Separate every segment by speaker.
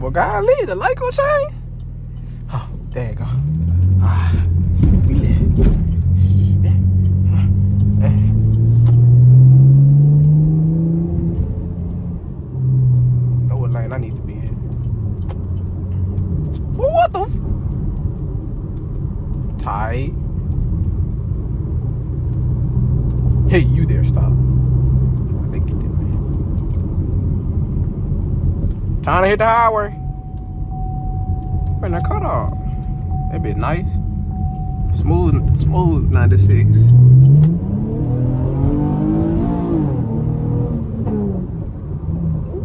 Speaker 1: Well, golly, the light gonna change? Oh, there you go. We lit. Know what lane I need to be in. Well, what the tight. Hey, you there, stop. I think you did, man. Time to hit the highway. Finna cut off. That be nice. Smooth 96.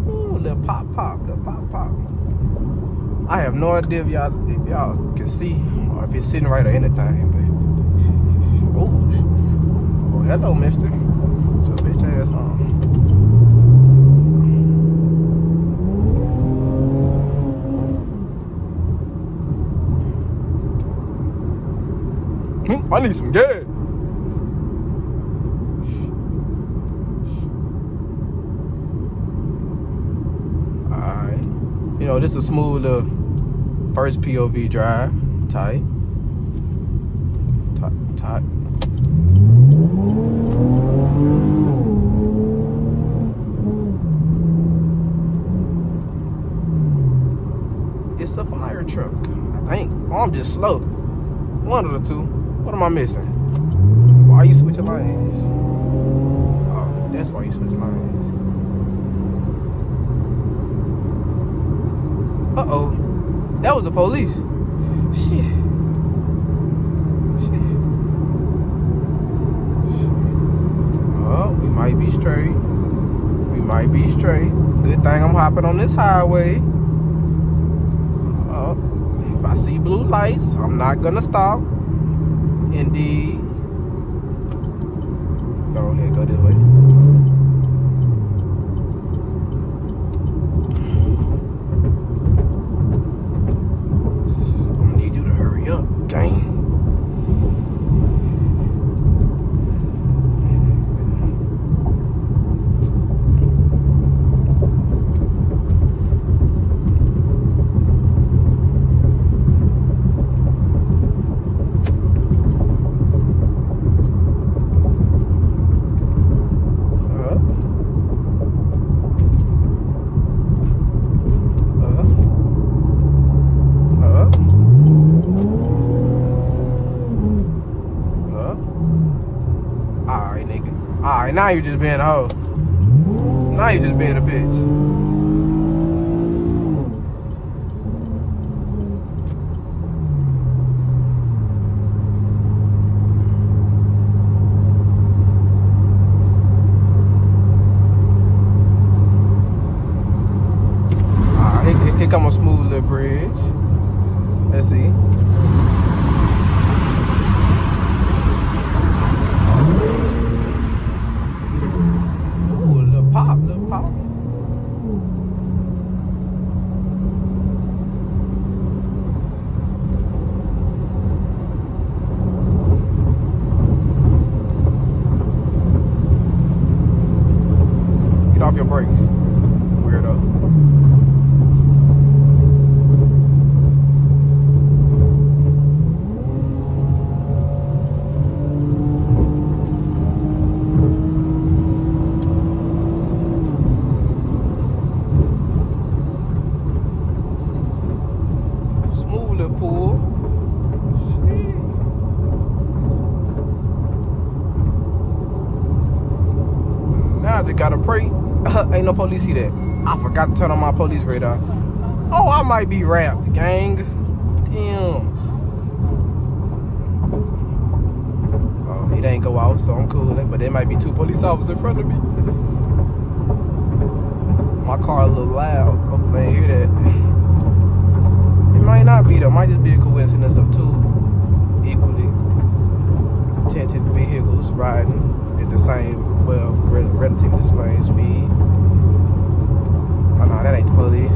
Speaker 1: Ooh, little pop. I have no idea if y'all can see or if it's sitting right or anything, but oh, hello, mister. So bitch ass home. I need some gas. Alright. You know, this is a smooth first POV drive. Tight. It's a fire truck, I think. Or I'm just slow. One of the two. What am I missing? Why are you switching lanes? Oh, that's why you switch lanes. Uh-oh. That was the police. Shit. Oh, we might be straight. Good thing I'm hopping on this highway. If I see blue lights, I'm not gonna stop. Indeed. Go ahead, go this way. I'm gonna need you to hurry up, gang. Alright, now you just being a hoe. Now you just being a bitch. Alright, here come a smooth little bridge. Let's see. Little pop. Get off your brakes, weirdo. Pool. Now I just gotta pray. Ain't no police see that. I forgot to turn on my police radar. Oh, I might be wrapped, gang. Damn. Oh, it ain't go out, so I'm cool. But there might be two police officers in front of me. My car a little loud. Hope they ain't hear that. It might not be though. It might just be a coincidence of two equally tinted vehicles riding at the same, well, relatively the same speed. Oh no, that ain't the police.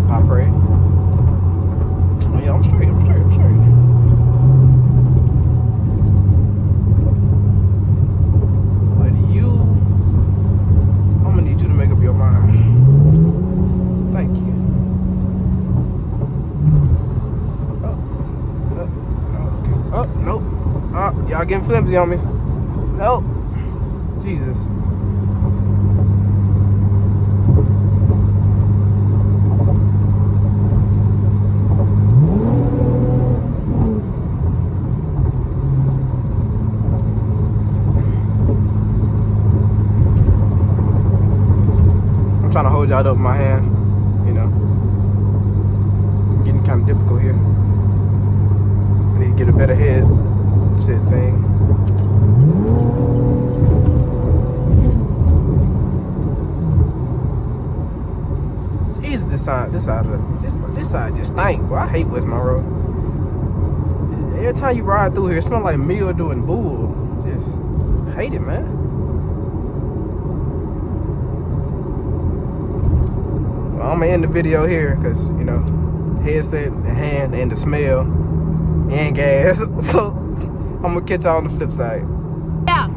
Speaker 1: I pray. Oh yeah, I'm straight. But I'm gonna need you to make up your mind. Thank you. Y'all getting flimsy on me. Nope. Jesus. I'm trying to hold y'all up with my hand, you know. Getting kind of difficult here. I need to get a better headset thing. Jesus, this side just stink. Boy, I hate West Monroe. Every time you ride through here, it smells like mildew and bull. Just hate it, man. Well, I'm gonna end the video here because, you know, headset, the hand, and the smell, and gas. So I'm gonna catch y'all on the flip side.
Speaker 2: Yeah.